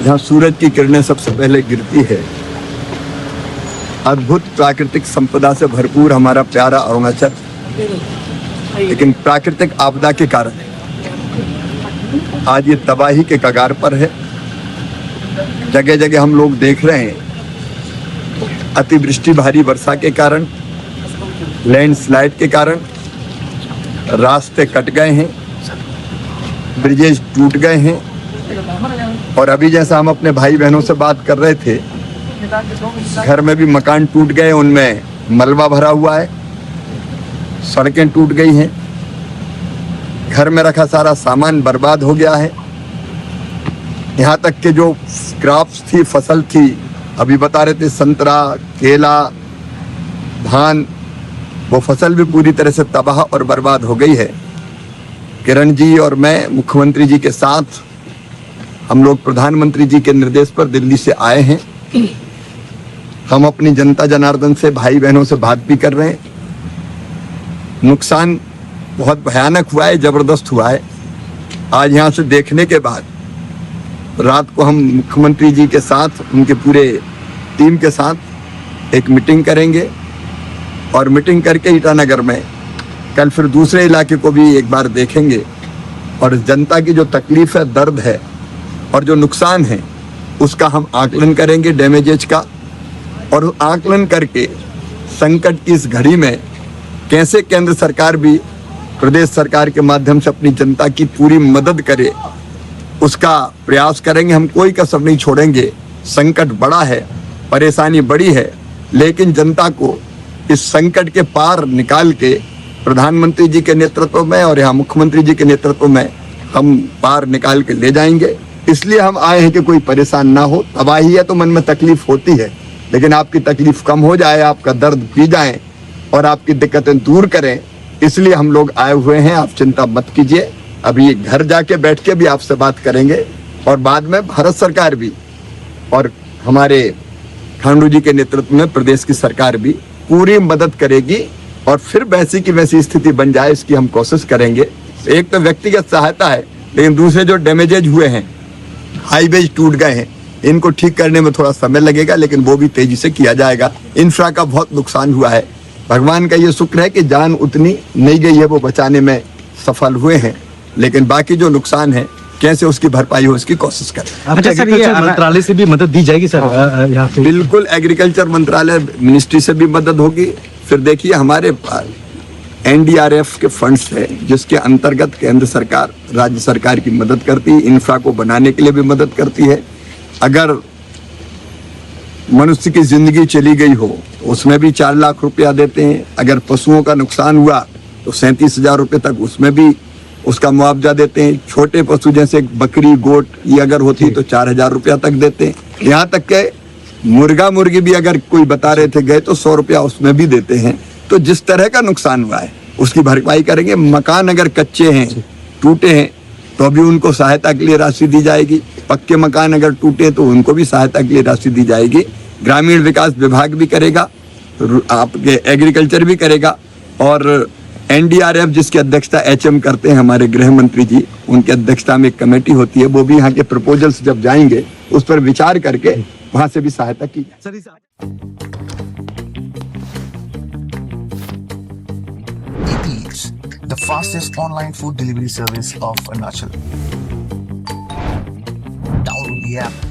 जहाँ सूरज की किरणें सबसे पहले गिरती है, अद्भुत प्राकृतिक संपदा से भरपूर हमारा प्यारा अरुणाचल, लेकिन प्राकृतिक आपदा के कारण आज ये तबाही के कगार पर है। जगह जगह हम लोग देख रहे हैं अतिवृष्टि, भारी वर्षा के कारण, लैंडस्लाइड के कारण रास्ते कट गए हैं, ब्रिजेज टूट गए हैं। और अभी जैसा हम अपने भाई बहनों से बात कर रहे थे, घर में भी मकान टूट गए, उनमें मलबा भरा हुआ है, सड़कें टूट गई हैं, घर में रखा सारा सामान बर्बाद हो गया है। यहाँ तक कि जो क्रॉप्स थी, फसल थी, अभी बता रहे थे संतरा, केला, धान, वो फसल भी पूरी तरह से तबाह और बर्बाद हो गई है। किरण जी और मैं मुख्यमंत्री जी के साथ हम लोग प्रधानमंत्री जी के निर्देश पर दिल्ली से आए हैं। हम अपनी जनता जनार्दन से, भाई बहनों से बात भी कर रहे हैं। नुकसान बहुत भयानक हुआ है, जबरदस्त हुआ है। आज यहाँ से देखने के बाद रात को हम मुख्यमंत्री जी के साथ, उनके पूरे टीम के साथ एक मीटिंग करेंगे और मीटिंग करके ईटानगर में कल फिर दूसरे इलाके को भी एक बार देखेंगे और जनता की जो तकलीफ है, दर्द है और जो नुकसान है, उसका हम आकलन करेंगे, डैमेजेज का। और आकलन करके संकट की इस घड़ी में कैसे केंद्र सरकार भी प्रदेश सरकार के माध्यम से अपनी जनता की पूरी मदद करे, उसका प्रयास करेंगे। हम कोई कसर नहीं छोड़ेंगे। संकट बड़ा है, परेशानी बड़ी है, लेकिन जनता को इस संकट के पार निकाल के प्रधानमंत्री जी के नेतृत्व में और यहाँ मुख्यमंत्री जी के नेतृत्व में हम पार निकाल के ले जाएंगे। इसलिए हम आए हैं कि कोई परेशान ना हो। तबाही है तो मन में तकलीफ होती है, लेकिन आपकी तकलीफ कम हो जाए, आपका दर्द पी जाए और आपकी दिक्कतें दूर करें, इसलिए हम लोग आए हुए हैं। आप चिंता मत कीजिए। अभी घर जाके बैठ के भी आपसे बात करेंगे और बाद में भारत सरकार भी और हमारे खांडू जी के नेतृत्व में प्रदेश की सरकार भी पूरी मदद करेगी और फिर वैसी की वैसी स्थिति बन जाए, इसकी हम कोशिश करेंगे। एक तो व्यक्तिगत सहायता है, लेकिन दूसरे जो डैमेजेज हुए हैं, हाईवेज टूट गए हैं, इनको ठीक करने में थोड़ा समय लगेगा, लेकिन वो भी तेजी से किया जाएगा। इंफ्रा का बहुत नुकसान हुआ है। भगवान का ये शुक्र है कि जान उतनी नहीं गई है, वो बचाने में सफल हुए हैं, लेकिन बाकी जो नुकसान है कैसे उसकी भरपाई हो, उसकी कोशिश करें। अच्छा सर, ये मंत्रालय से भी मदद दी जाएगी सर यहाँ पे? बिल्कुल, एग्रीकल्चर मंत्रालय, मिनिस्ट्री से भी मदद होगी। फिर देखिए हमारे NDRF के फंड्स है, जिसके अंतर्गत केंद्र सरकार, राज्य सरकार की मदद करती है, इंफ्रा को बनाने के लिए भी मदद करती है। अगर मनुष्य की जिंदगी चली गई हो, उसमें भी 4 लाख रुपया देते हैं। अगर पशुओं का नुकसान हुआ तो 37,000 रुपये तक उसमें भी उसका मुआवजा देते हैं। छोटे पशु जैसे बकरी, गोट, ये अगर होती तो 4,000 रुपया तक देते हैं। यहाँ तक के मुर्गा मुर्गी भी अगर कोई बता रहे थे गए तो 100 रुपया उसमें भी देते हैं। तो जिस तरह का नुकसान हुआ है उसकी भरपाई करेंगे। मकान अगर कच्चे हैं, टूटे हैं, तो अभी उनको सहायता के लिए राशि दी जाएगी। पक्के मकान अगर टूटे तो उनको भी सहायता के लिए राशि दी जाएगी। ग्रामीण विकास विभाग भी करेगा, आपके एग्रीकल्चर भी करेगा और NDRF जिसकी अध्यक्षता HM करते हैं हमारे गृह मंत्री जी, उनकी अध्यक्षता में एक कमेटी होती है, वो भी यहाँ के प्रपोजल्स जब जाएंगे उस पर विचार करके वहां से भी सहायता की जाए। Eats, the fastest online food delivery service of Arunachal. Download the app